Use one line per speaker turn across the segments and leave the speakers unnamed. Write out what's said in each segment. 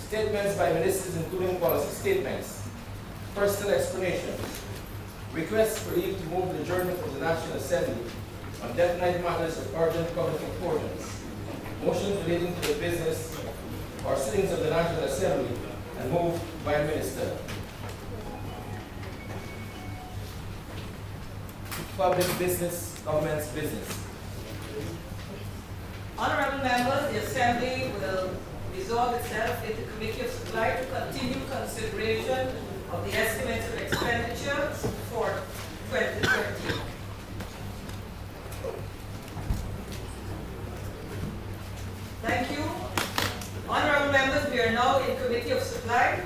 Statements by ministers, including policy statements. Personal explanations. Requests for leave to move the adjournment of the National Assembly on definite matters of urgent public importance. Motions relating to the business or sittings of the National Assembly and moved by Minister. Public business, government's business.
Honorable members, the Assembly will resolve itself in the Committee of Supply to continue consideration of the estimates of expenditures for 2020. Thank you. Honorable members, we are now in Committee of Supply.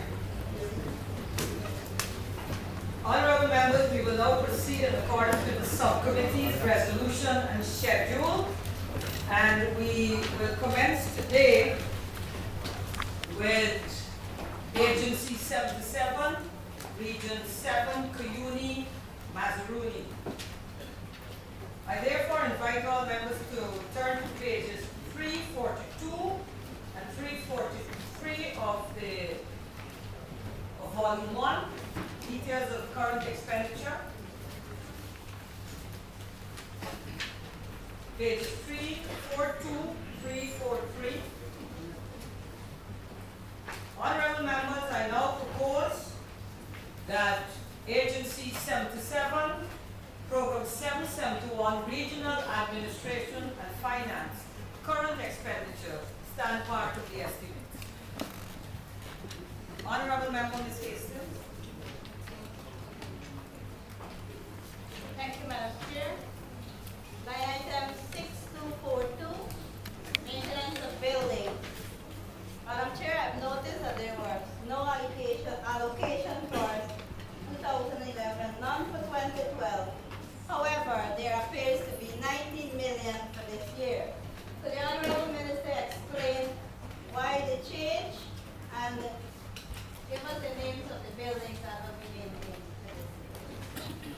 Honorable members, we will now proceed in accordance with the subcommittee's resolution and schedule. And we will commence today with Agency 77, Region 7, Cuyuni, Mazaruni. I therefore invite all members to turn to pages 342 and 343 of Volume 1, details of current expenditure. Pages 342, 343. Honorable members, I now propose that Agency 77, Program 771, Regional Administration and Finance, current expenditure, stand part of the estimate. Honorable Member, Ms. Hastings.
Thank you, Madam Chair. Line item 6242, maintenance of building. Madam Chair, I've noticed that there was no allocation for 2011, none for 2012. However, there appears to be 19 million for this year. Could the Honorable Minister explain why the change and give us the names of the buildings that will be maintained for this year?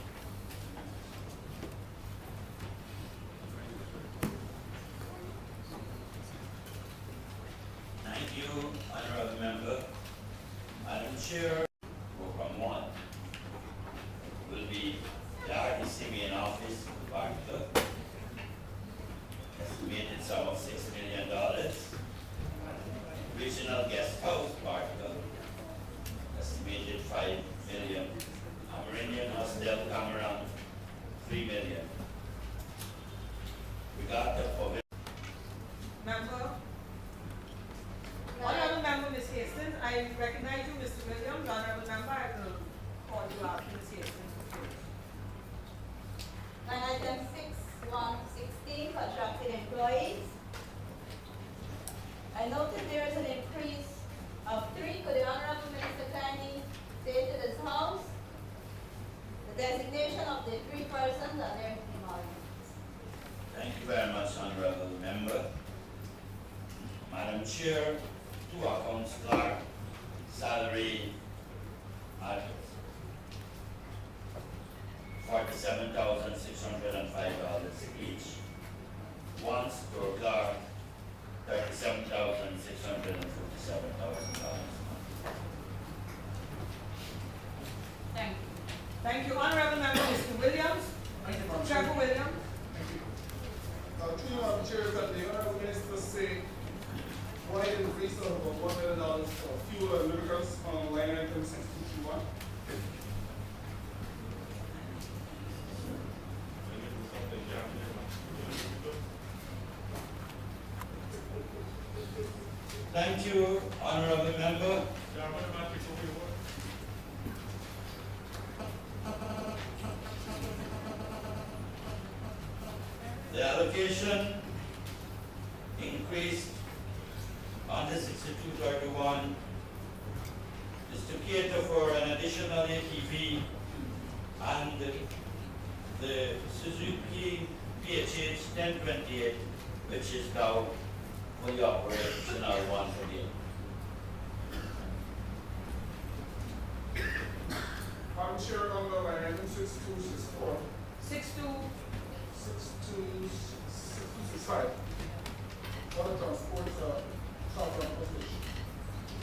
Thank you, Honorable Member. Madam Chair, Program 1 will be the RDC main office, Barker, estimated sum of $6 million. Regional guest house, Barker, estimated $5 million. Amerindian Hostel, Cameron, $3 million. Regatta for
Member. Honorable Member, Ms. Hastings, I recognize you, Mr. Williams. Honorable Member, I will call you after Ms. Hastings.
Line item 6116, contracted employees. I noticed there is an increase of 3. Could the Honorable Minister kindly say to this House the designation of the 3 persons and their emoluments?
Thank you very much, Honorable Member. Madam Chair, 2 accounts clerk, salary at $47,605 each. 1 store clerk, $37,657.
Thank you. Thank you. Honorable Member, Mr. Williams.
Thank you, Madam
Trevor
Chair.
Williams.
Thank you. Through Madam Chair, that the Honorable Minister say why the increase of about $1 million for fuel and lubricants on line item 6221?
Thank you, Honorable Member. The allocation increased on the 6231 is to cater for an additional ATV and the Suzuki PHH 1028, which is now fully operational once again.
Madam Chair, on the line item 6264.
6265.
Water transport, transportation.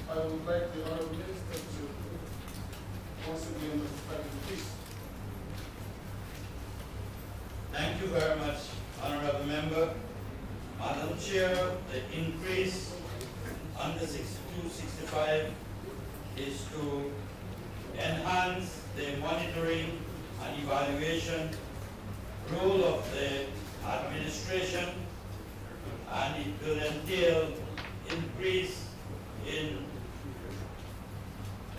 I would like the Honorable Minister to once again justify the increase.
Thank you very much, Honorable Member. Madam Chair, the increase under 6265 is to enhance the monitoring and evaluation role of the administration, and it will entail increase in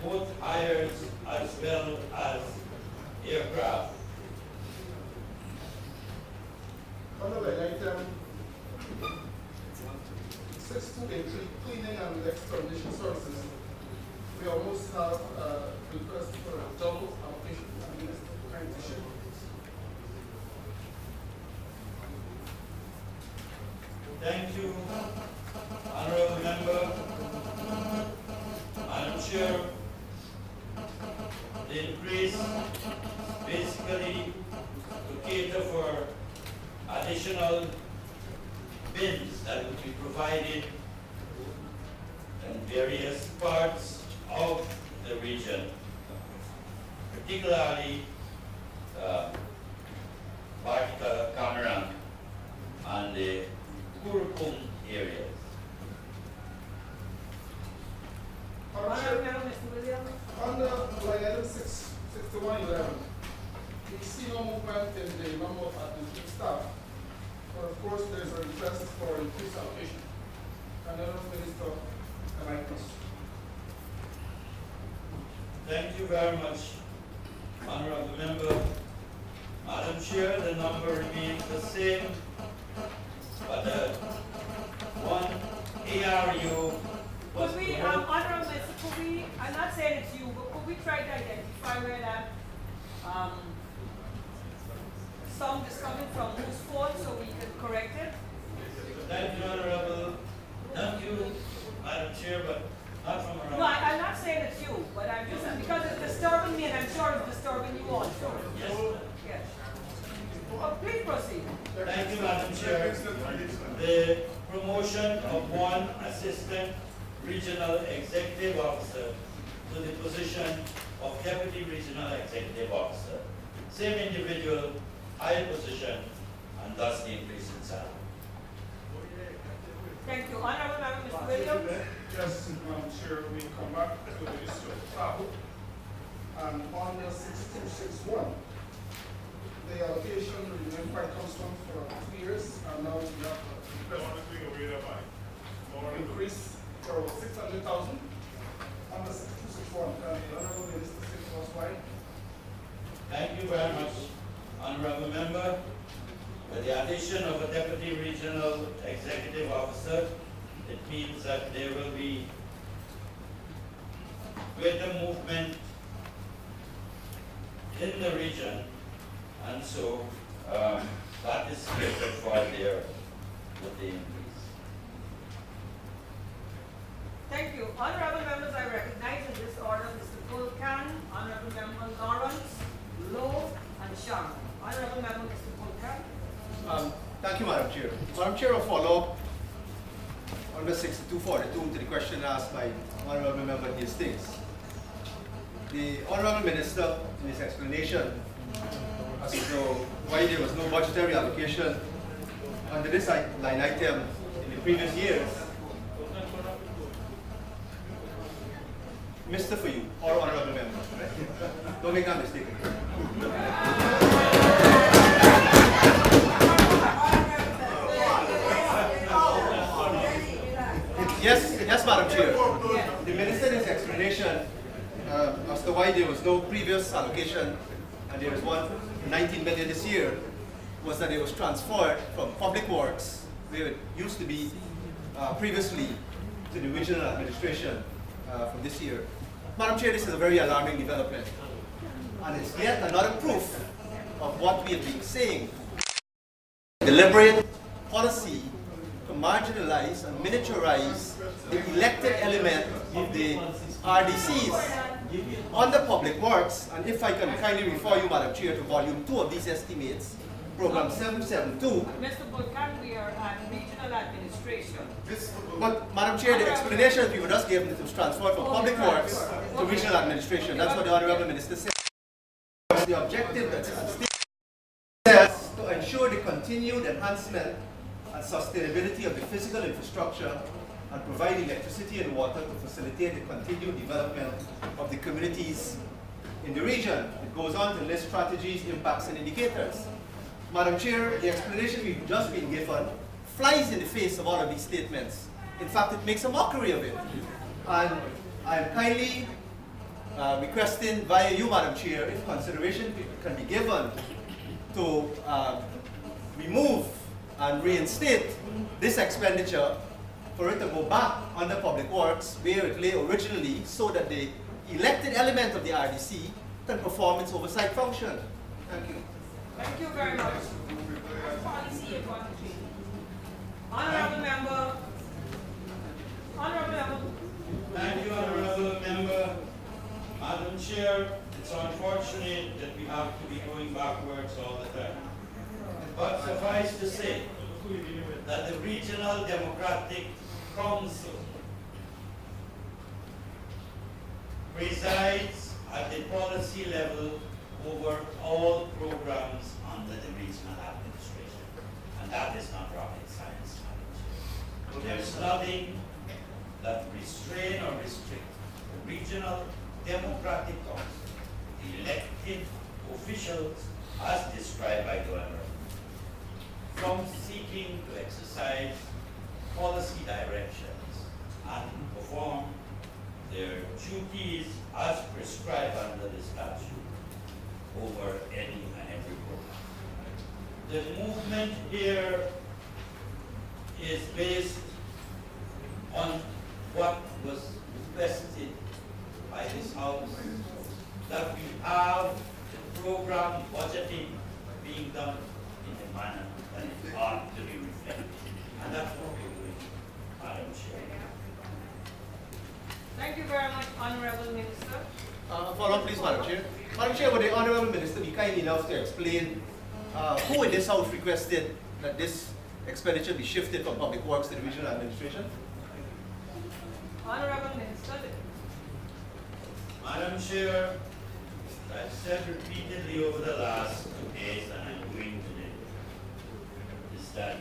both hires as well as aircraft.
Under line item 6283, cleaning and extermination services, we almost have a request for a double allocation. Minister, kind of issue.
Thank you, Honorable Member. Madam Chair, the increase basically to cater for additional bins that will be provided in various parts of the region, particularly Bartka, Cameron, and the Kurupung areas.
Honorable Member, Mr. Williams.
Under line item 6111, we see no movement in the number of administrative staff, but of course there is a request for increased allocation. And the Honorable Minister, can I proceed?
Thank you very much, Honorable Member. Madam Chair, the number remains the same, but the one ARU was
Could we, Honorable Minister, could we, I'm not saying it's you, but could we try to identify where that, sound is coming from, whose fault, so we can correct it?
Thank you, Honorable. Thank you, Madam Chair, but not from around.
No, I'm not saying it's you, but I'm just, because it's disturbing me, and I'm sure it's disturbing you also.
Yes.
Yes. Oh, please proceed.
Thank you, Madam Chair. The promotion of one assistant regional executive officer to the position of deputy regional executive officer. Same individual, higher position, and thus the increase in salary.
Thank you. Honorable Member, Mr. Williams.
Yes, Madam Chair, we come back to the issue of travel. And on the 6261, the allocation remained quite constant for 2 years, and now we have an increase for 600,000 on the 6261. And the Honorable Minister said to us why.
Thank you very much, Honorable Member. With the addition of a deputy regional executive officer, it means that there will be greater movement in the region, and so that is catered for there with the increase.
Thank you. Honorable members, I recognize in this order Mr. Vulcan, Honorable Member Lawrence, Lowe, and Sharma. Honorable Member Mr. Vulcan.
Thank you, Madam Chair. Madam Chair, a follow-up under 6242 to the question asked by Honorable Member Hastings. The Honorable Minister, in his explanation as to why there was no budgetary allocation under this line item in the previous years, Mr. for you, or Honorable Member. Don't make that mistake. Yes, Madam Chair. The Minister in his explanation as to why there was no previous allocation and there is 19 million this year was that it was transferred from Public Works, where it used to be previously, to the regional administration from this year. Madam Chair, this is a very alarming development, and it's yet another proof of what we have been saying. Deliberate policy to marginalize and miniaturize the elected element of the RDCs under Public Works. And if I can kindly refer you, Madam Chair, to volume 2 of these estimates, program 772.
Mr. Vulcan, we are at regional administration. administration.
But Madam Chair, the explanation we were just given it was transferred from Public Works to Regional Administration. That's what the Honorable Minister said. The objective that says to ensure the continued enhancement and sustainability of the physical infrastructure and provide electricity and water to facilitate the continued development of the communities in the region. It goes on to list strategies, impacts, and indicators. Madam Chair, the explanation we've just been given flies in the face of all of these statements. In fact, it makes a mockery of it. And I'm kindly requesting via you, Madam Chair, if consideration can be given to remove and reinstate this expenditure for it to go back under Public Works where it lay originally, so that the elected element of the RDC can perform its oversight function. Thank you.
Thank you very much. Policy advantage. Honorable member. Honorable member.
Thank you, Honorable Member. Madam Chair, it's unfortunate that we have to be going backwards all the time. But suffice to say that the Regional Democratic Council presides at the policy level over all programs under the regional administration. And that is not rocket science. There's nothing that restrain or restrict the Regional Democratic Council, the elected officials as described by Governor, from seeking to exercise policy directions and perform their duties as prescribed under the statute over any and every program. The movement here is based on what was requested by this House, that we have the program budgeting being done in the manner that it ought to be reflected. And that's what we're doing, Madam Chair.
Thank you very much, Honorable Minister.
Follow up, please, Madam Chair. Madam Chair, would the Honorable Minister be kind enough to explain who in this House requested that this expenditure be shifted from Public Works to the Regional Administration?
Honorable Minister.
Madam Chair, I've said repeatedly over the last 2 days, and I'm doing today, is that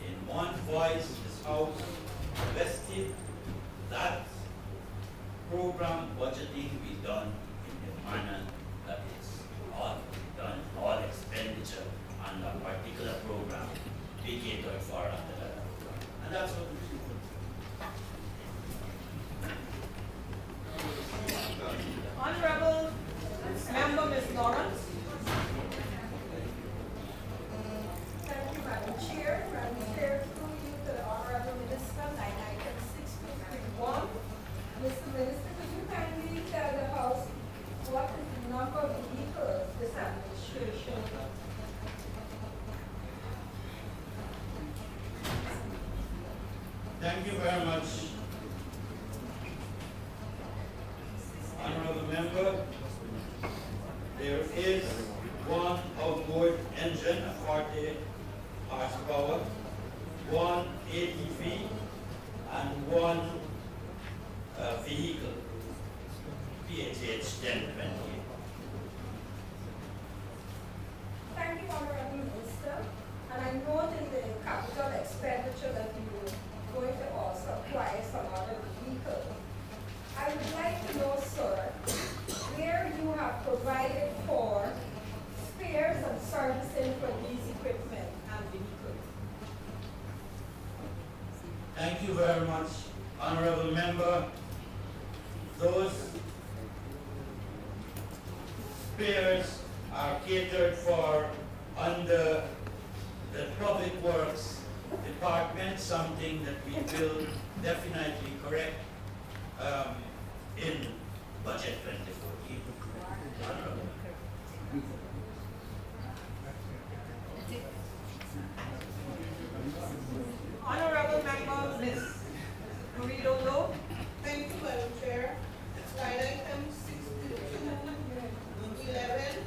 in one voice this House requested that program budgeting be done in the manner that it's all done, all expenditure on a particular program be catered for under that program. And that's what we do.
Honorable Member Ms. Lawrence.
Thank you, Madam Chair. Madam Chair, through you to the Honorable Minister, line item 6231. Mr. Minister, could you kindly tell the House what is the number of vehicles this administration
Thank you very much, Honorable Member. There is one outboard engine, a 40 horsepower, one ATV, and one vehicle, PHH 1020.
Thank you, Honorable Minister. And I note in the capital expenditure that you are going to also acquire some other vehicles. I would like to know, sir, where you have provided for spares and servicing for these equipment and vehicles.
Thank you very much, Honorable Member. Those spares are catered for under the Public Works Department, something that we will definitely correct in Budget 2014. Honorable.
Honorable Member Ms. Marie-Lolo.
Thank you, Madam Chair. Line item 6211,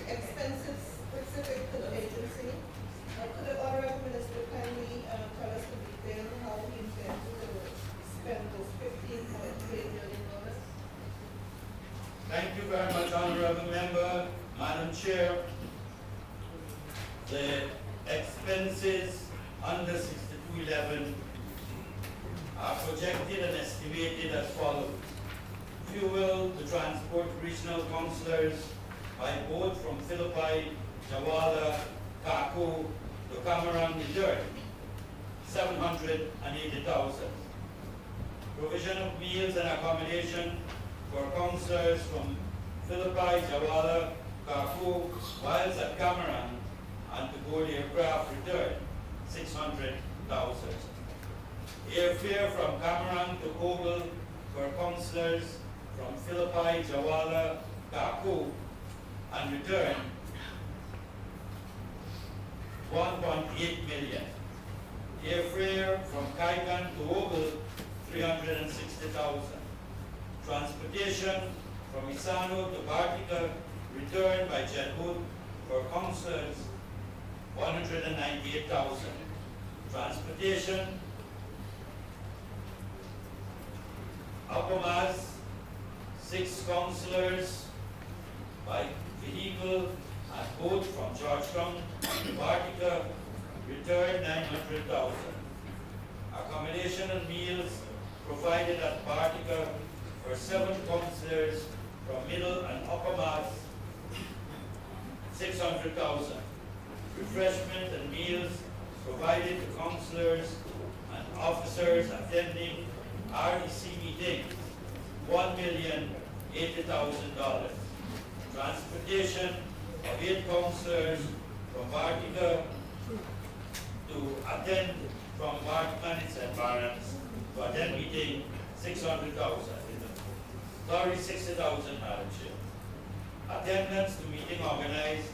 expenses specific to the agency. Could the Honorable Minister kindly
211 are projected and estimated as follows. Fuel to transport regional councillors by boat from Philippi, Jawala, Kaku to Cameron return, 780,000. Provision of meals and accommodation for councillors from Philippi, Jawala, Kaku, whilst at Cameron and to board aircraft return, 600,000. Airfare from Cameron to Ogle for councillors from Philippi, Jawala, Kaku, and return, 1.8 million. Airfare from Kaikan to Ogle, 360,000. Transportation from Isano to Bartica, return by jet boat for councillors, 198,000. Transportation, Apomas, 6 councillors by vehicle and boat from Georgetown to Bartica, return 900,000. Accommodation and meals provided at Bartica for 7 councillors from Middle and Upper Mass, 600,000. Refreshment and meals provided to councillors and officers attending RDC meetings, $1,080,000. Transportation of 8 councillors from Bartica to attend from Bartica and its environs to attend meeting, 600,000. Sorry, 60,000, Madam Chair. Attendance to meeting organized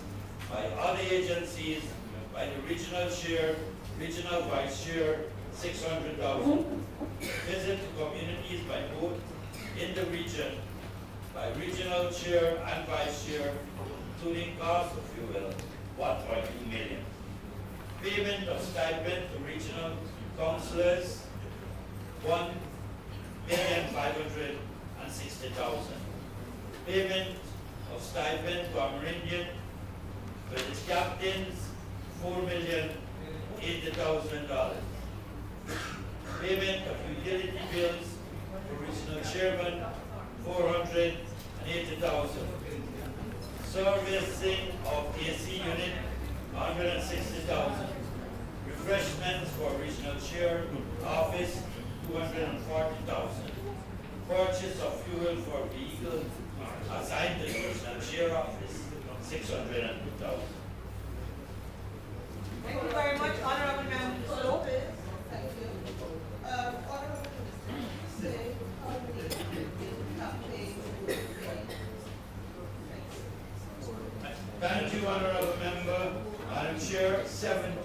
by other agencies, by the regional chair, regional vice chair, 600,000. Visit to communities by boat in the region, by regional chair and vice chair, including cost of fuel, 1.2 million. Payment of stipend to regional councillors, 1,560,000. Payment of stipend to Amerindian with its captains, $4,080,000. Payment of utility bills to regional chairman, 480,000. Servicing of AC unit, 160,000. Refreshments for regional chair office, 240,000. Purchase of fuel for vehicle assigned to the regional chair office, 602,000.
Thank you very much, Honorable Member Slow.
Thank you. Honorable Minister, say how many campaigns
Thank you, Honorable Member. Madam Chair, 70.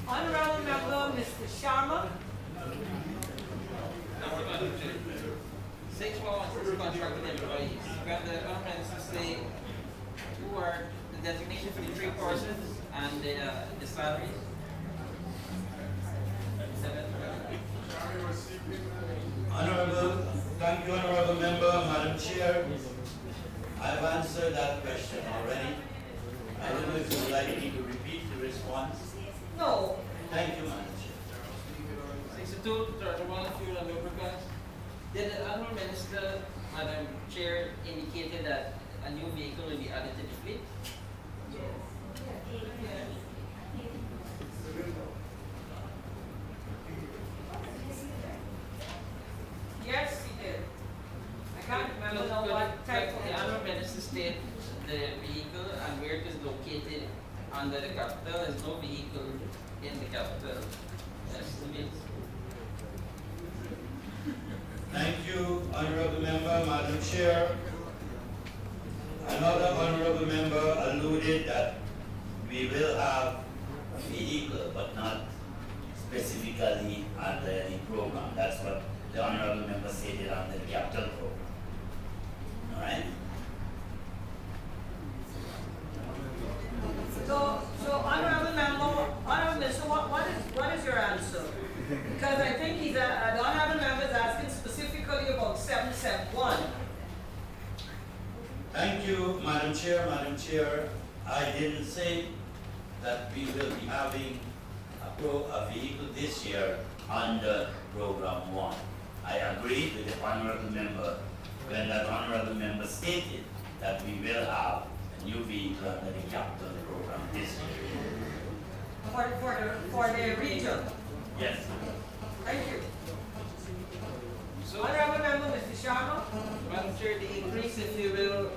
Honorable Member Mr. Sharma.
6 months is contracted employees. Grant the government to say who are the designation for the 3 courses and the salaries.
Honorable, thank you, Honorable Member. Madam Chair, I've answered that question already. I don't know if you would like me to repeat the response.
No.
Thank you, Madam Chair.
62, 31 fuel and lubricants. Did the Honorable Minister, Madam Chair, indicated that a new vehicle will be added to the fleet?
Yes, he did. I can't remember now what type of
The Honorable Minister state the vehicle and where it is located under the capital. There's no vehicle in the capital estimates.
Thank you, Honorable Member. Madam Chair, another Honorable Member alluded that we will have a vehicle, but not specifically under any program. That's what the Honorable Member stated under the capital program. All right?
So Honorable Member, so what is your answer? Because I think the Honorable Member is asking specifically about 771.
Thank you, Madam Chair. Madam Chair, I didn't say that we will be having a vehicle this year under Program 1. I agreed with the honorable member when that honorable member stated that we will have a new vehicle under the capital program this year.
For the region.
Yes.
Thank you.
So,
Honorable Member, Mr. Sharma.
Madam Chair, the increase, if you will,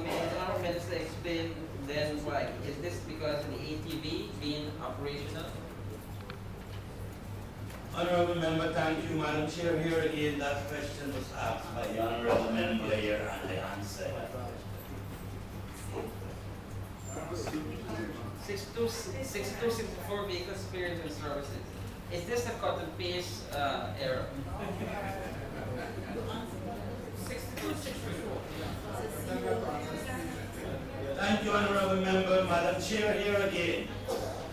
may the Honorable Minister explain then why? Is this because of the ATV being operational?
Honorable member, thank you, Madam Chair. Here again, that question was asked by the honorable member here, and I answered.
6264 vehicles spares and services. Is this a cut and paste error?
6264.
Thank you, honorable member. Madam Chair, here again,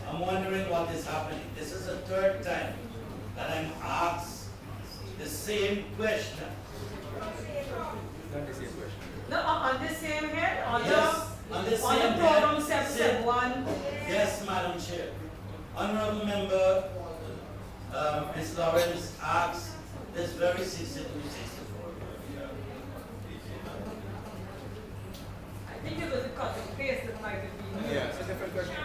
I'm wondering what is happening. This is the third time that I'm asked the same question.
No, on this same head, on
Yes, on the
the
same
program
head,
771.
Yes, Madam Chair. Honorable member, Ms. Lawrence asked this very 6264.
I think it was a cut and paste that might have been.
Yeah, it's a different question.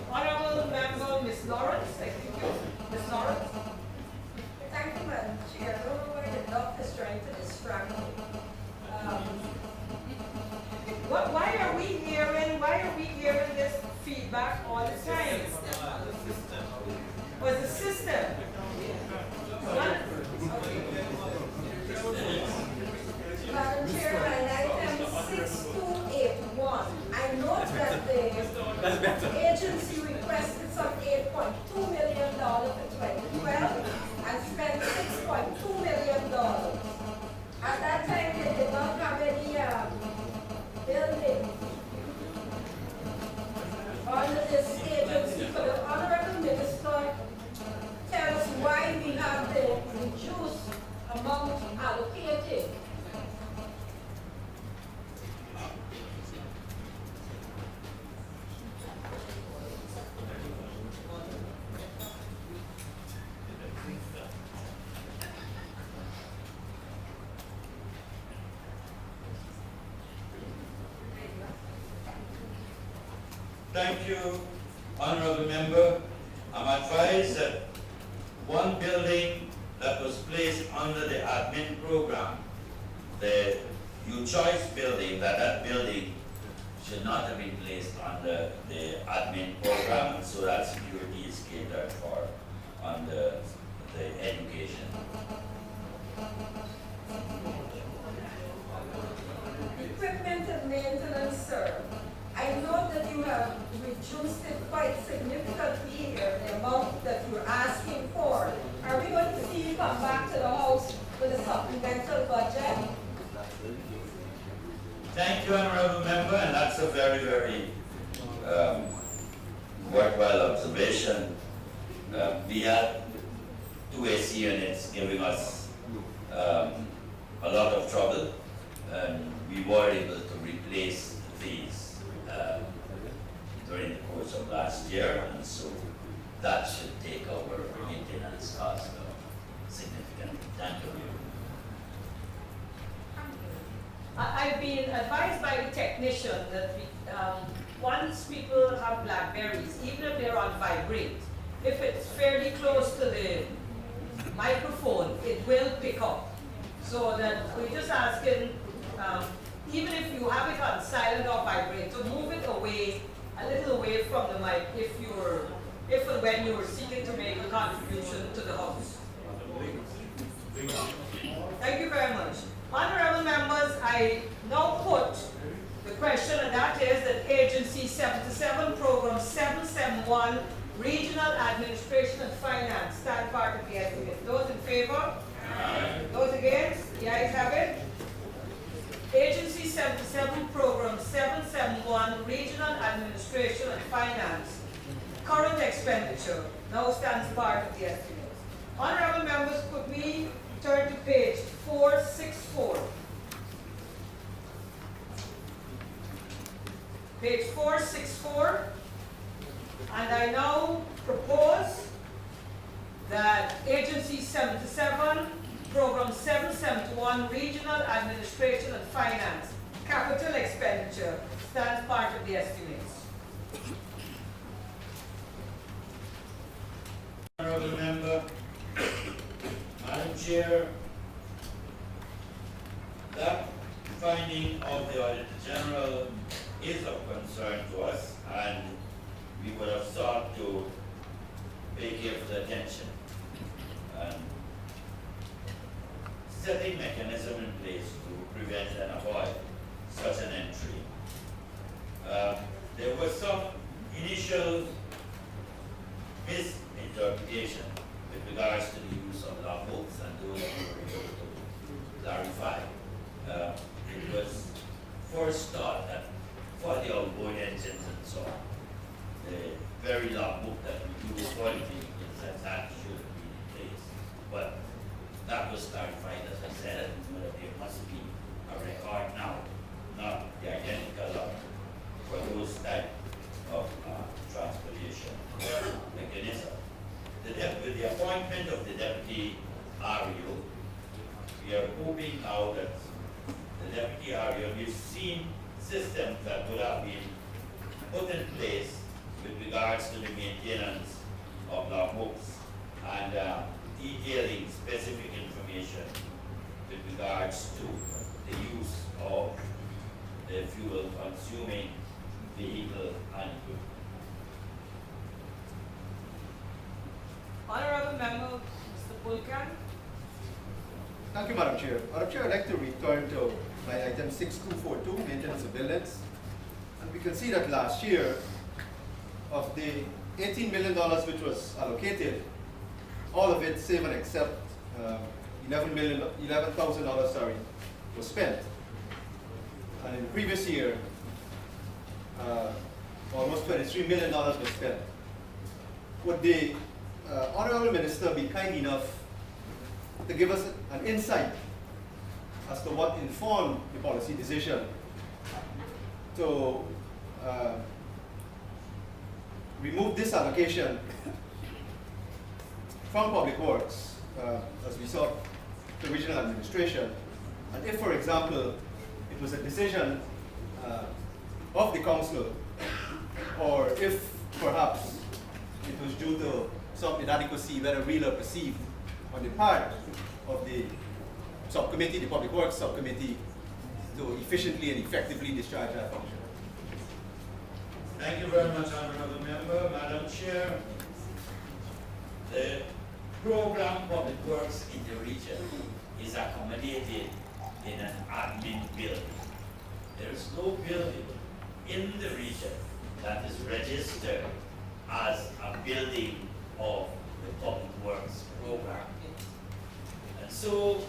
Honorable Member, Ms. Lawrence, I think you, Ms. Lawrence.
Thank you, Madam Chair. I don't know why the doctor is trying to distract me.
Why are we hearing this feedback all the time? Was the system?
Madam Chair, line item 6281. I note that the agency requested some $8.2 million for 2012 and spent $6.2 million. At that time, they did not have any building under this agency. For the Honorable Minister, tell us why we have the reduced amount allocated.
Thank you, honorable member. I'm advised that one building that was placed under the admin program, the U Choice building, that building should not have been placed under the admin program, and so that security is catered for under the education.
Equipment and maintenance, sir. I know that you have reduced it quite significantly here, the amount that you're asking for. Are we going to see you come back to the House with a supplemental budget?
Thank you, honorable member, and that's a very, very worthwhile observation. We had 2 AC units giving us a lot of trouble, and we were able to replace these during the course of last year, and so that should take our maintenance cost significantly. Thank you.
I've been advised by the technician that once people have Blackberries, even if they're on vibrate, if it's fairly close to the microphone, it will pick up. So that we're just asking, even if you have it on silent or vibrate, to move it away, a little away from the mic if and when you are seeking to make a contribution to the House. Thank you very much. Honorable members, I now put the question, and that is that Agency 77, Program 771, Regional Administration and Finance, stand part of the estimate. Those in favor? Aye. Those against? The ayes have it. Agency 77, Program 771, Regional Administration and Finance, current expenditure, now stands part of the estimate. Honorable members, could we turn to page 464? page 464. And I now propose that Agency 77, Program 771, Regional Administration and Finance, capital expenditure, stands part of the estimates.
Honorable Member, Madam Chair, that finding of the Auditor General is of concern to us, and we would have sought to pay careful attention and setting mechanism in place to prevent and avoid such an entry. There was some initial misinterpretation with regards to the use of logbooks, and those we were able to clarify. It was first thought that for the outboard engines and so on, the very logbook that we use for the vehicles, that should be in place. But that was clarified, as I said, that there must be a record now, not the identical log for those type of transportation mechanism. With the appointment of the Deputy REO, we are hoping now that the Deputy REO, we've seen systems that would have been put in place with regards to the maintenance of logbooks and detailing specific information with regards to the use of the fuel consuming vehicle and equipment.
Honorable Member, Mr. Pulkan.
Thank you, Madam Chair. Madam Chair, I'd like to return to line item 6242, maintenance of buildings. And we can see that last year, of the $18 million which was allocated, all of it, save and except $11,000, sorry, was spent. And in the previous year, almost $23 million was spent. Would the Honorable Minister be kind enough to give us an insight as to what informed the policy decision to remove this allocation from Public Works, as we saw, to regional administration? And if, for example, it was a decision of the council, or if perhaps it was due to some inadequacy, whether real or perceived, on the part of the subcommittee, the Public Works subcommittee, to efficiently and effectively discharge that function.
Thank you very much, Honorable Member. Madam Chair, the program Public Works in the region is accommodated in an admin building. There is no building in the region that is registered as a building of the Public Works program. And so,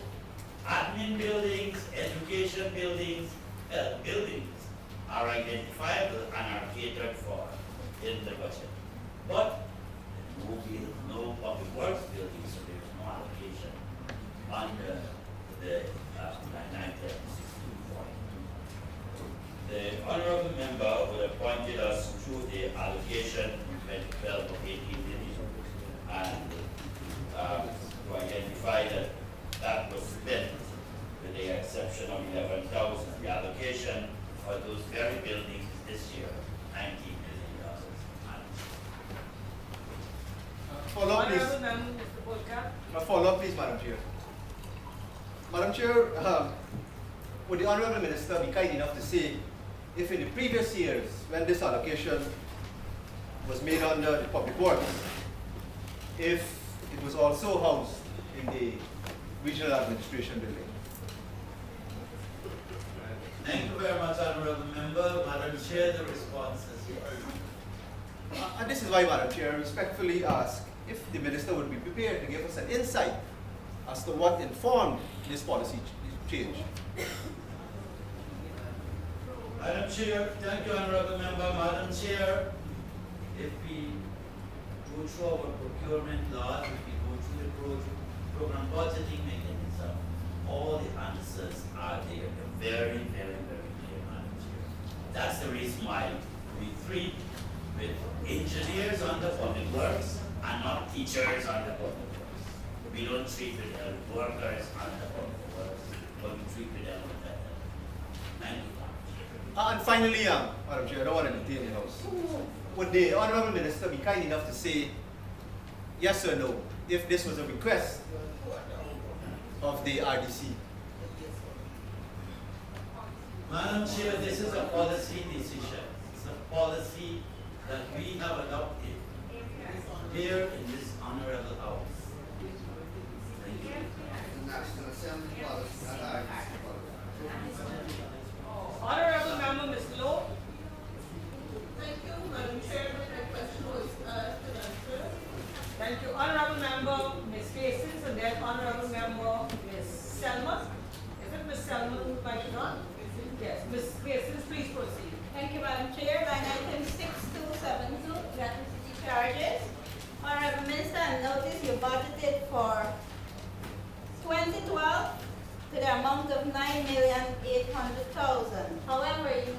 admin buildings, education buildings, health buildings are identifiable and are catered for in the budget. But no Public Works buildings, so there is no allocation under the line item 1640. The Honorable Member would have pointed us through the allocation 2012 of 18 million and to identify that that was spent with the exception of 11,000. The allocation for those very buildings this year, $19 million.
Follow-up, please.
Honorable Member, Mr. Pulkan.
A follow-up, please, Madam Chair. Madam Chair, would the Honorable Minister be kind enough to say if in the previous years, when this allocation was made under the Public Works, if it was also housed in the Regional Administration Building?
Thank you very much, Honorable Member. Madam Chair, the response is yes.
And this is why, Madam Chair, I respectfully ask if the Minister would be prepared to give us an insight as to what informed this policy change.
Madam Chair, thank you, Honorable Member. Madam Chair, if we go through our procurement laws, if we go through the program budgeting mechanism, all the answers are there. They're very, very, very clear, Madam Chair. That's the reason why we treat with engineers under public works and not teachers under public works. We don't treat with workers under public works, but we treat with them with that. Thank you.
And finally, Madam Chair, I don't want to detain the House. Would the Honourable Minister be kind enough to say yes or no if this was a request of the RDC?
Madam Chair, this is a policy decision. It's a policy that we have adopted here in this honorable house. Thank you.
National Assembly policy, not RDC policy.
Honorable Member Ms. Lowe.
Thank you, Madam Chair. My question was still answered.
Thank you. Honorable Member Ms. Casins, and then Honorable Member Ms. Selma. Is it Ms. Selma who would like to run? Yes, Ms. Casins, please proceed.
Thank you, Madam Chair. Line item 6272, electricity charges. Honorable Minister, I noticed you budgeted for 2012 to the amount of $9,800,000. However, you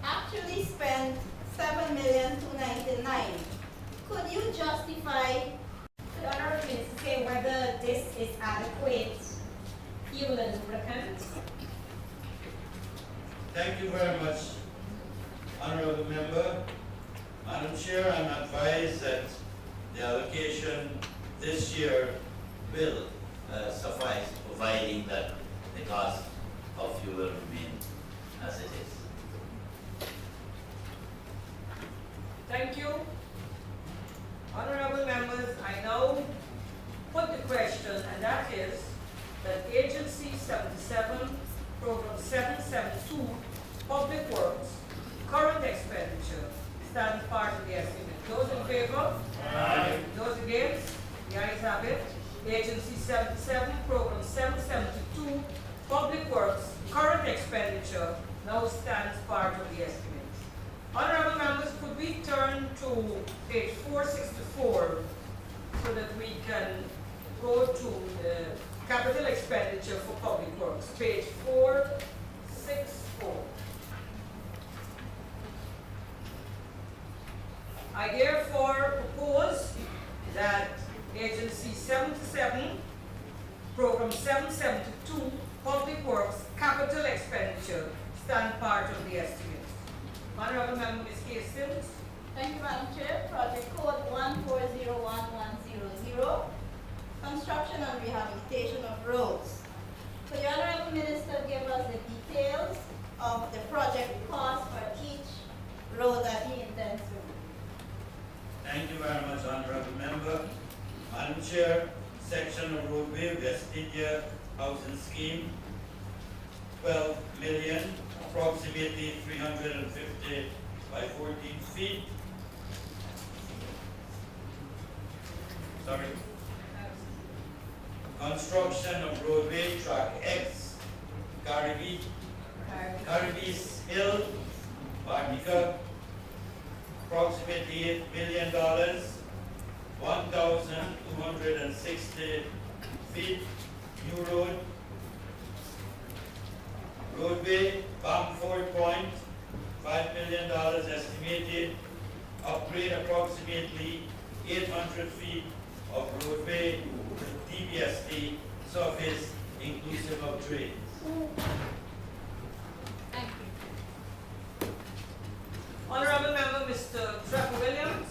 actually spent $7,299,000. Could you justify
The Honourable Minister say whether this is adequate fuel and lubricant.
Thank you very much, Honorable Member. Madam Chair, I'm advised that the allocation this year will suffice, providing that the cost of fuel will remain as it is.
Thank you. Honorable members, I now put the question, and that is that Agency 77, Program 772, Public Works, current expenditure, stands part of the estimate. Those in favor? Aye. Those against? The ayes have it. Agency 77, Program 772, Public Works, current expenditure, now stands part of the estimate. Honorable members, could we turn to page 464 so that we can go to the capital expenditure for public works, page 464. I therefore propose that Agency 77, Program 772, Public Works, capital expenditure, stand part of the estimate. Honorable Member Ms. Casins.
Thank you, Madam Chair. Project code 1401100, construction and rehabilitation of roads. Could the Honorable Minister give us the details of the project cost for each road that he intends to do?
Thank you very much, Honorable Member. Madam Chair, section of roadway, Vestigia Housing Scheme, 12 million, approximately 350 by 14 feet. Sorry. Construction of roadway, track X, Caribbees Hill, Barnica, approximately $8 million, 1,260 feet, new road. Roadway, Bamford Point, $5 million estimated, upgrade approximately 800 feet of roadway with DBST surface inclusive of drains.
Thank you. Honorable Member Mr. Trevor Williams.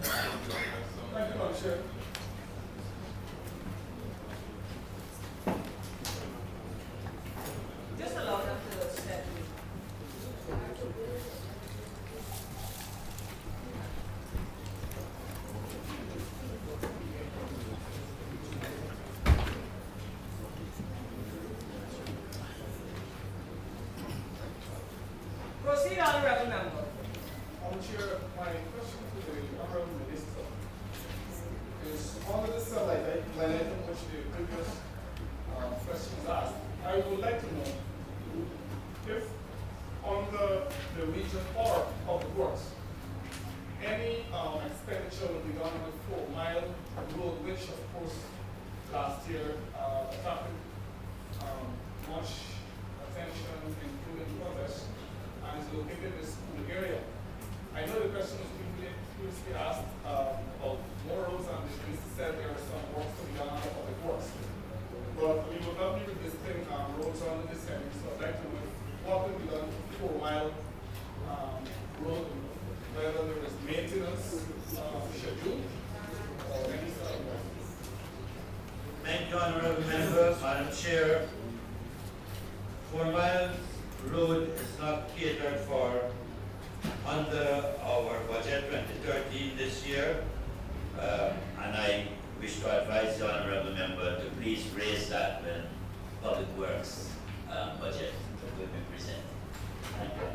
Thank you, Madam Chair.
Just allow them to step in. Proceed, Honorable Member.
Madam Chair, my question to the Honourable Minister is under the line item which the previous question was asked, I would like to know if on the region part of the works, any expenditure will be done on the 4-mile road, which of course last year attracted much attention, including protests, and is located in the school area. I know the question was previously asked about more roads, and the minister said there are some works to be done on the public works. But we will not be revisiting roads on this heading, so I'd like to know what will be done for 4-mile road, whether there is maintenance schedule or any sort of work.
Thank you, Honorable Member. Madam Chair, 4-mile road is not catered for under our budget 2013 this year, and I wish to advise the Honorable Member to please raise that when Public Works budget will be presented. Thank you.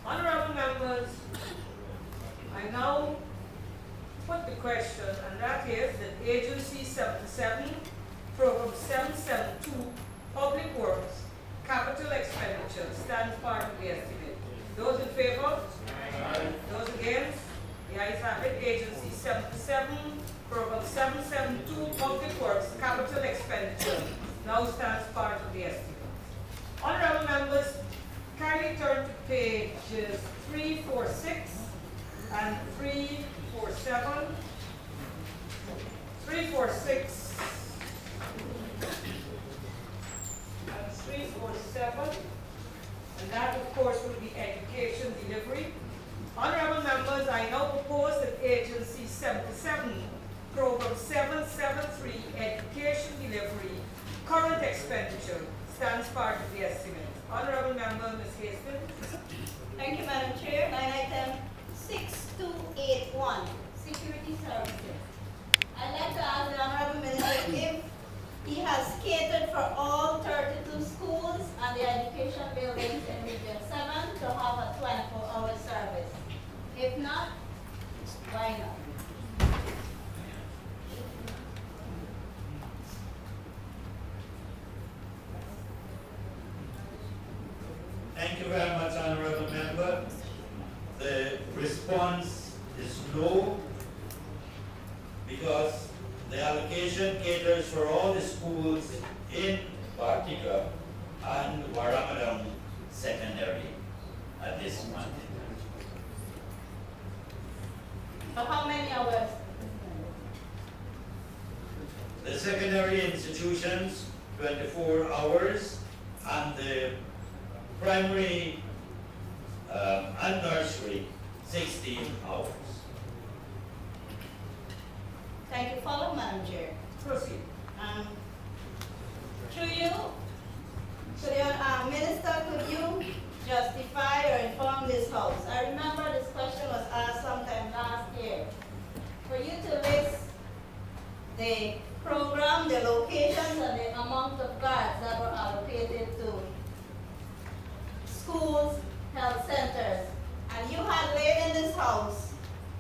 Honorable members, I now put the question, and that is that Agency 77, Program 772, Public Works, Capital Expenditure, stands part of the estimate. Those in favor? Aye. Those against? The ayes have it. Agency 77, Program 772, Public Works, Capital Expenditure, now stands part of the estimate. Honorable members, kindly turn to pages 346 and 347. 346 and 347, and that of course will be education delivery. Honorable members, I now propose that Agency 77, Program 773, Education Delivery, current expenditure, stands part of the estimate. Honorable Member, Ms. Hastings.
Thank you, Madam Chair. Line item 6281, Security Services. I'd like to ask the Honorable Minister if he has catered for all 32 schools and the education buildings in Region 7 to have a 24-hour service. If not, why not?
Thank you very much, Honorable Member. The response is no, because the allocation caters for all the schools in Bartica and Warramadam Secondary at this point.
For how many hours?
The secondary institutions, 24 hours, and the primary and nursery, 16 hours.
Thank you. Follow, Madam Chair.
Proceed.
Through you, to the Minister, could you justify or inform this House? I remember this question was asked sometime last year. For you to list the program, the locations, and the amount of guards that were allocated to schools, health centers, and you had laid in this House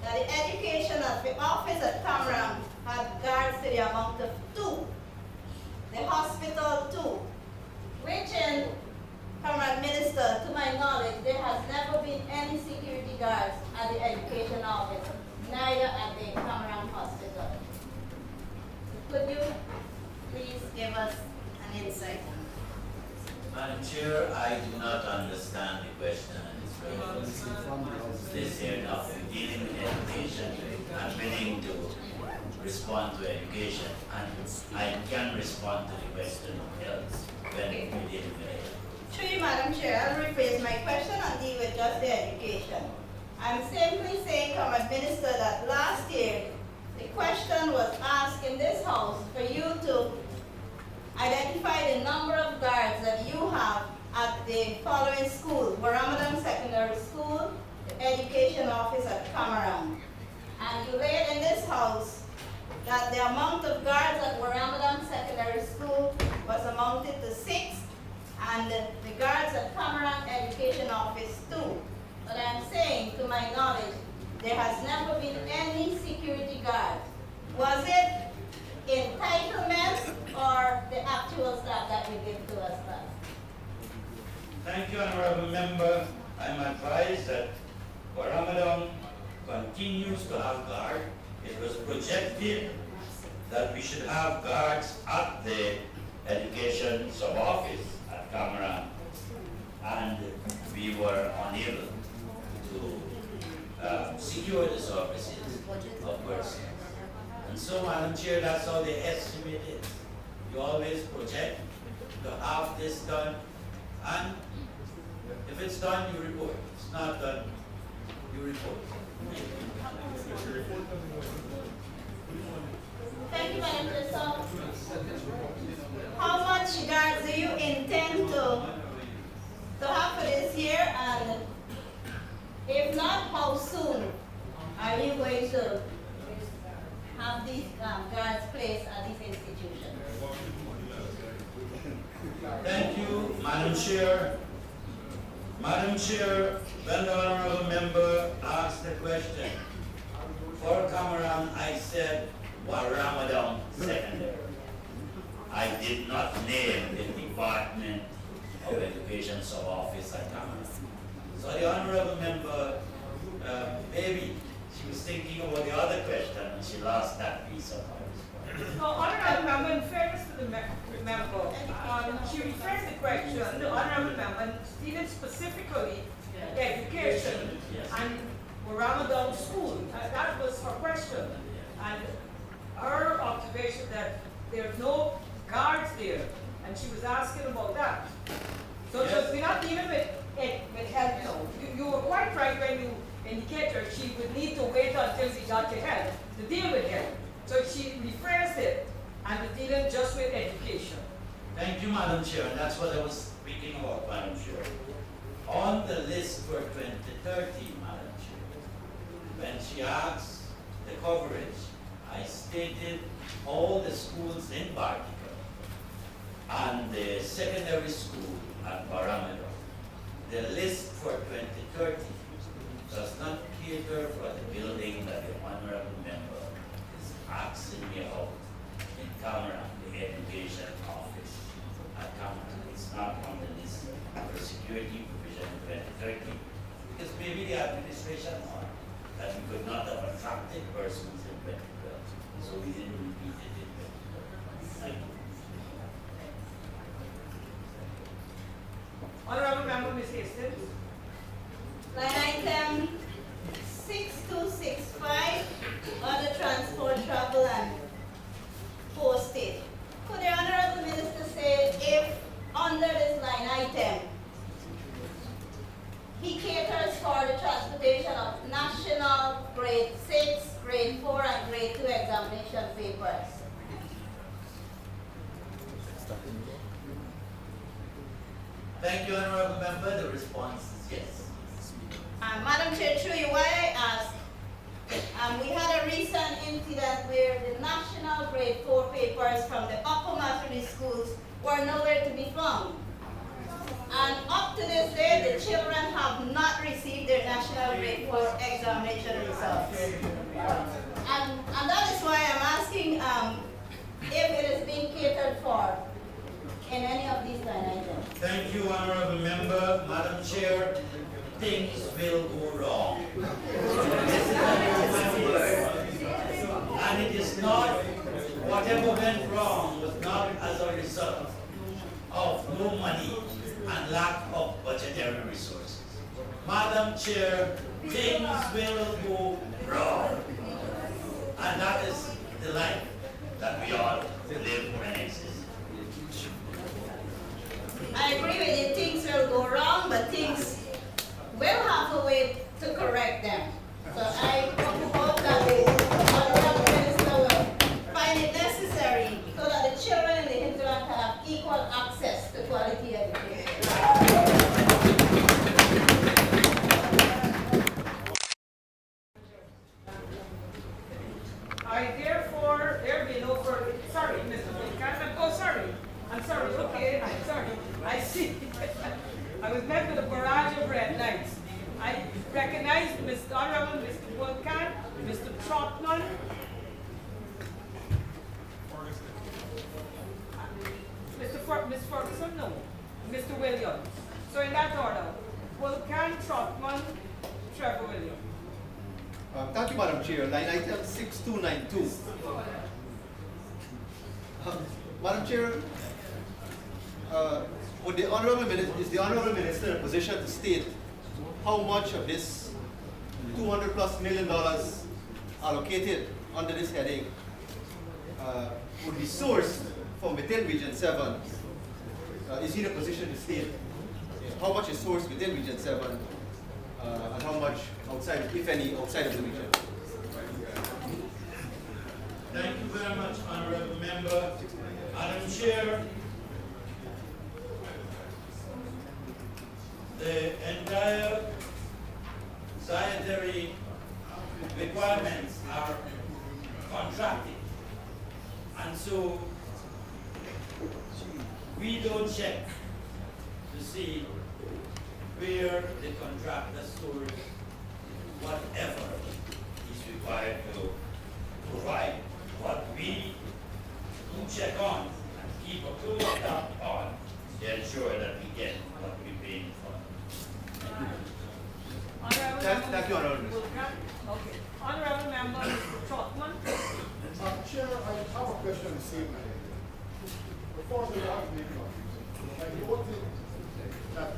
that the education of the office at Cameron had guards to the amount of 2, the hospital 2, which in Cameron Minister, to my knowledge, there has never been any security guards at the education office, neither at the Cameron Hospital. Could you please give us an insight?
Madam Chair, I do not understand the question and its relevance. This here now, dealing with education, I'm willing to respond to education, and I can respond to the question of health when we deal with it.
Through you, Madam Chair, I'll rephrase my question and deal with just the education. I'm simply saying, Cameron Minister, that last year the question was asked in this House for you to identify the number of guards that you have at the following schools: Warramadam Secondary School, the education office at Cameron. And you laid in this House that the amount of guards at Warramadam Secondary School was amounted to 6, and the guards at Cameron Education Office 2. But I'm saying, to my knowledge, there has never been any security guard. Was it entitlement or the actual staff that we give to us?
Thank you, Honorable Member. I'm advised that Ramadan continues to have guard. It was projected that we should have guards at the education sub-office at Cameron, and we were unable to secure the services of persons. And so, Madam Chair, that's how they estimate it. You always project to have this done, and if it's done, you report. If it's not done, you report.
Thank you, Madam Chair. So, how much guards do you intend to have for this year? And if not, how soon are you going to have these guards placed at this institution?
Thank you, Madam Chair. Madam Chair, when the honorable member asked the question, for Cameron, I said, well, Ramadan Secondary. I did not name the Department of Education sub-office at Cameron. So the honorable member, maybe she was thinking about the other question and she lost that piece of hers.
No, honorable member, in fairness to the member, she rephrased the question, the honorable member, stated specifically education and Ramadan school. That was her question. And her observation that there's no guards there, and she was asking about that. So we're not dealing with health now. You were quite right when you indicated she would need to wait until we got to health to deal with health. So she rephrased it and was dealing just with education.
Thank you, Madam Chair, and that's what I was speaking about, Madam Chair. On the list for 2030, Madam Chair, when she asked the coverage, I stated all the schools in Bartica and the secondary school at Parameter. The list for 2030 does not cater for the building that the honorable member is asking me about in Cameron, the education office at Cameron. It's not on the list for security provision 2030 because maybe the administration thought that we could not have attracted persons in 2012, so we didn't repeat it in 2012. Thank you.
Honorable member, Ms. Hastings.
Line item 6265, other transport, travel, and postage. Could the honorable minister say if under this line item he caters for the transportation of national grade 6, grade 4, and grade 2 examination papers?
Thank you, honorable member. The response is yes.
Madam Chair, through you, why I asked, we had a recent incident where the national grade 4 papers from the upper Mathry schools were nowhere to be found. And up to this day, the children have not received their national grade 4 examination results. And that is why I'm asking if it is being catered for in any of these line items.
Thank you, honorable member. Madam Chair, things will go wrong. And it is not, whatever went wrong was not as a result of no money and lack of budgetary resources. Madam Chair, things will go wrong. And that is the life that we all live and exist.
I agree with you, things will go wrong, but things will have a way to correct them. So I hope that the honorable minister will find it necessary so that the children in the hinterland can have equal access to quality education.
Therefore, there be no further, sorry, Mr. Vulcan, oh, sorry. I'm sorry, okay, I'm sorry. I see. I was met with a barrage of red lights. I recognize Mr. Honorable Mr. Vulcan, Mr. Trotman, Ms. Ferguson, no, Mr. Williams. So in that order, Vulcan, Trotman,
Chair, line item 6292. Madam Chair, is the Honorable Minister in a position to state how much of this $200+ million allocated under this heading would be sourced from within Region 7? Is he in a position to state how much is sourced within Region 7 and how much outside, if any, outside of the region?
Thank you very much, Honorable Member. Madam Chair, the entire sanitary requirements are contracted. And so we don't check to see where the contractor stores whatever is required to provide. What we do check on and keep a close eye on to ensure that we get what we're paying for.
Thank you, Honorable Minister.
Okay. Honorable Member Mr. Trotman.
Chair, I have a question on the same line. Before the argument, I noted that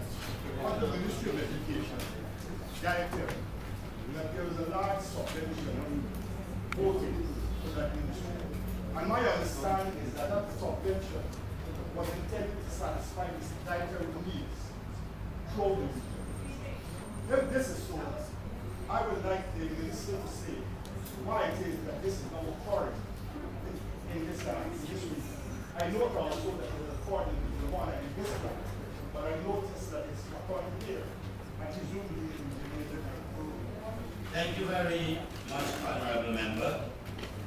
on the Ministry of Education, dietary, that there was a large subvention voted to that ministry. And my understanding is that that subvention was intended to satisfy the dietary needs throughout the region. If this is so, I would like the minister to say why it is that this is not occurring in this region. I note also that it was according to the one in this one, but I noticed that it's according here, and presumably it will be different.
Thank you very much, Honorable Member.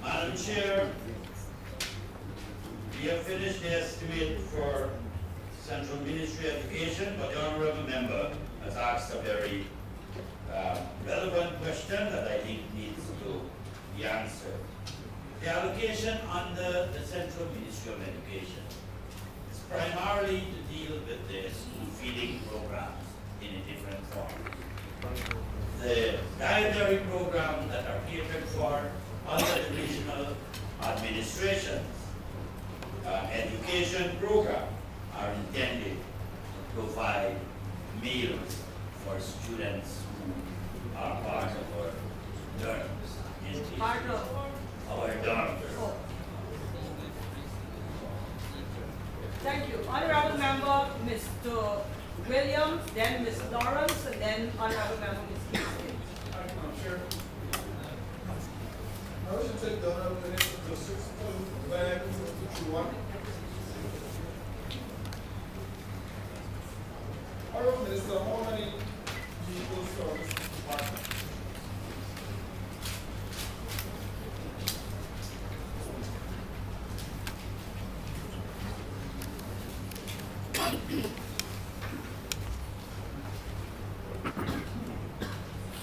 Madam Chair, we have finished the estimate for Central Ministry of Education, but the Honorable Member has asked a very relevant question that I think needs to be answered. The allocation under the Central Ministry of Education is primarily to deal with the school feeding programs in a different form. The dietary programs that are catered for under the regional administrations, education program are intended to provide meals for students who are part of our dorms.
Part of
Our dorms.
Thank you. Honorable Member Mr. Williams, then Ms. Lawrence, and then Honorable Member Ms. Kingston.
Thank you, Madam Chair. I wish to take the Honorable Minister to 6.221. Honorable Minister, how many vehicles from this department?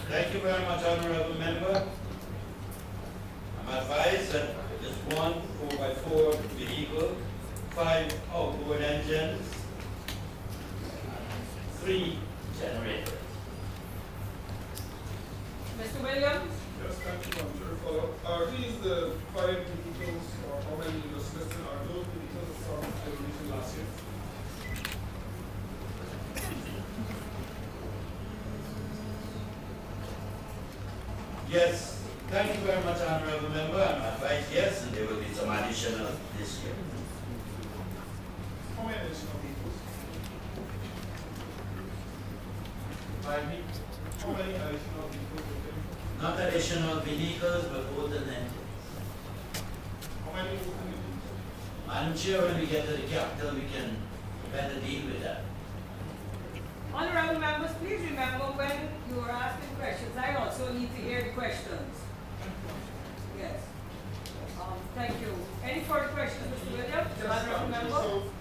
Thank you very much, Honorable Member. I'm advised that there's one 4x4 vehicle, 5 outboard engines, 3 generators.
Mr. Williams?
Yes, thank you, Madam Chair. Follow-up. Are these the 5 vehicles, or how many you just listed, are those vehicles from the last year?
Yes, thank you very much, Honorable Member. I'm advised yes, and there will be some additional this year.
How many additional vehicles?
5 vehicles.
How many additional vehicles will there be?
Not additional vehicles, but both and engines.
How many will there be?
Madam Chair, when we get to the capital, we can better deal with that.
Honorable members, please remember when you are asking questions, I also need to hear the questions. Yes. Thank you. Any further questions, Mr. Williams?
Yes,
Honorable member?
so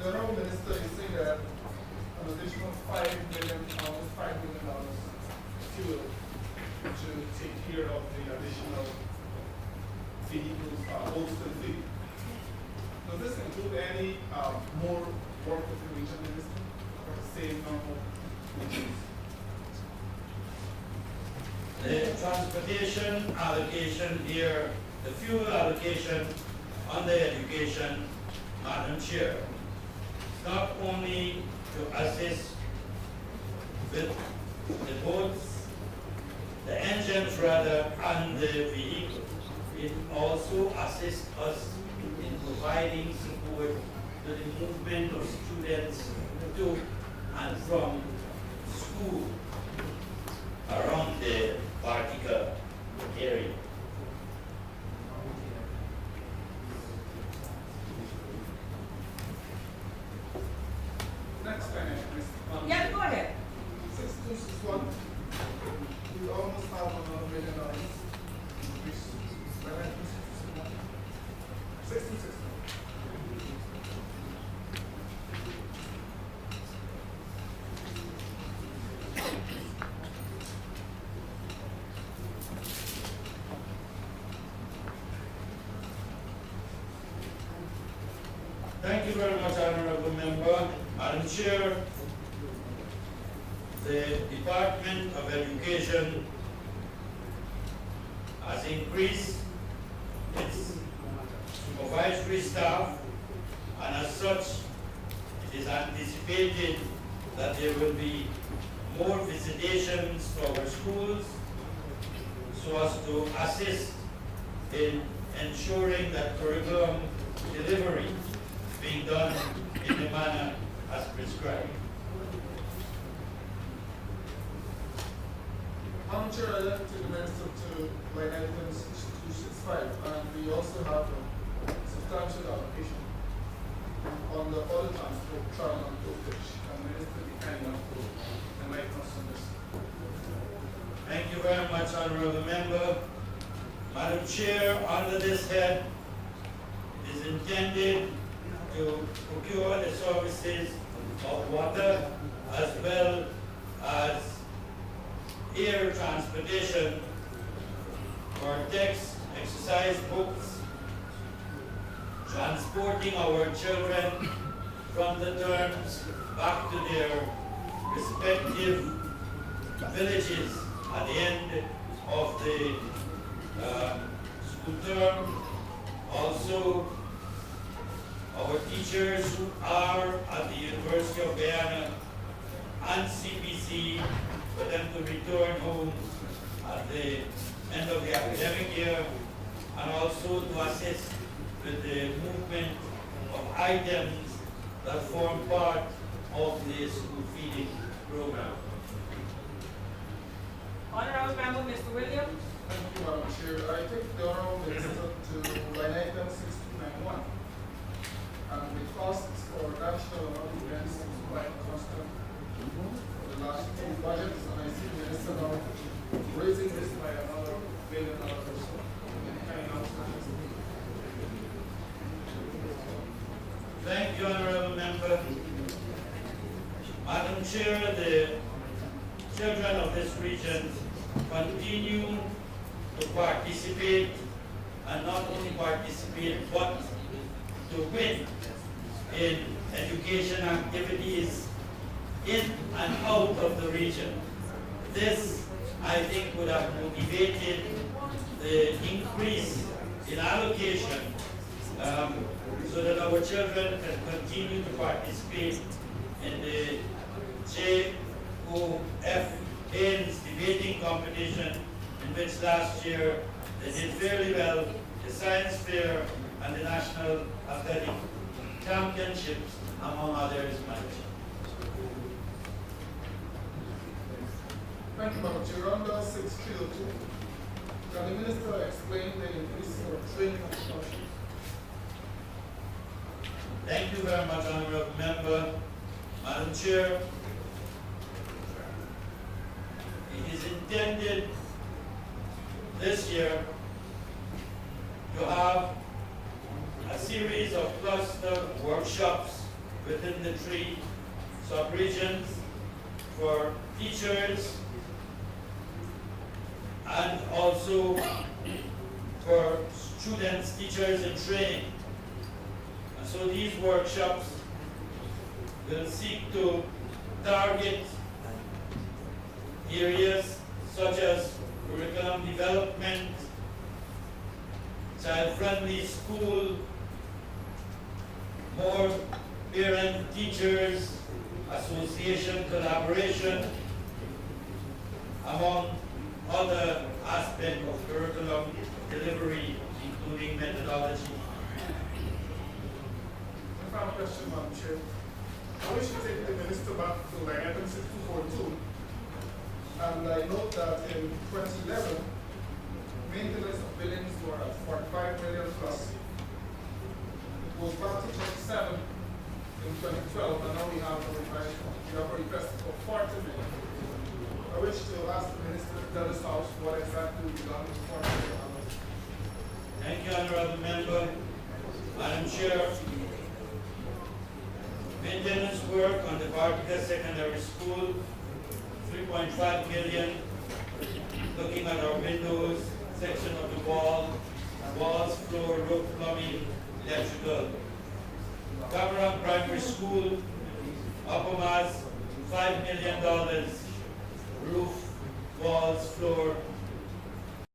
the Honorable Minister is saying that an additional $5 million, almost $5 million fuel to take care of the additional vehicles, postal fee. Does this include any more work with the regional minister for the same normal vehicles?
The transportation allocation here, the fuel allocation under education, Madam Chair, not only to assist with the boats, the engines rather, and the vehicles. It also assists us in providing support to the movement of students to and from school around the Bartica area.
Next time,
Yeah, go ahead.
6261. We almost have $1 million increase. 6261.
Thank you very much, Honorable Member. Madam Chair, the Department of Education has increased its supervisory staff, and as such, it is anticipated that there will be more visitations to our schools so as to assist in ensuring that curriculum delivery being done in the manner as prescribed.
Madam Chair, I'd like to take the minister to line item 6265, and we also have a substantial allocation on the other transport, travel and postage, and minister be kind enough to enlighten us on this.
Thank you very much, Honorable Member. Madam Chair, under this head, it is intended to procure the services of water as well as air transportation for text, exercise books, transporting our children from the terms back to their respective villages at the end of the school term. Also, our teachers who are at the University of Guyana and CPC, for them to return home at the end of the academic year, and also to assist with the movement of items that form part of the school feeding program.
Honorable Member, Mr. Williams.
Thank you, Madam Chair. I take the honorable minister to line item 6291. And the costs for national events is quite constant for the last two budgets, and I see the minister now raising this by another $1 billion or so. Any kind of announcement?
Thank you, Honorable Member. Madam Chair, the children of this region continue to participate, and not only participate, but to win in education activities in and out of the region. This, I think, would have motivated the increase in allocation so that our children can continue to participate in the JOF Haynes debating competition, in which last year they did fairly well, the science fair and the national athletic championships, among others, managed.
Thank you, Madam Chair. Under 6302, can the minister explain the increase for training and instruction?
Thank you very much, Honorable Member. Madam Chair, it is intended this year to have a series of cluster workshops within the 3 sub-regions for teachers and also for students, teachers in training. And so these workshops will seek to target areas such as curriculum development, child-friendly school, more parent-teachers association collaboration, among other aspects of curriculum delivery, including methodology.
Final question, Madam Chair. I wish to take the minister back to line item 6242. And I note that in 2011, maintenance of buildings were at 45 million plus. It was back to 27 in 2012, and now we have a request for 40 million. I wish to ask the minister to tell us how, what exactly we done with 40 million.
Thank you, Honorable Member. Madam Chair, maintenance work on the Bartica Secondary School, 3.5 million. Looking at our windows, section of the walls, floor, roof, plumbing, electrical. Cameron Primary School, Upper Mass, $5 million. Roof, walls, floor,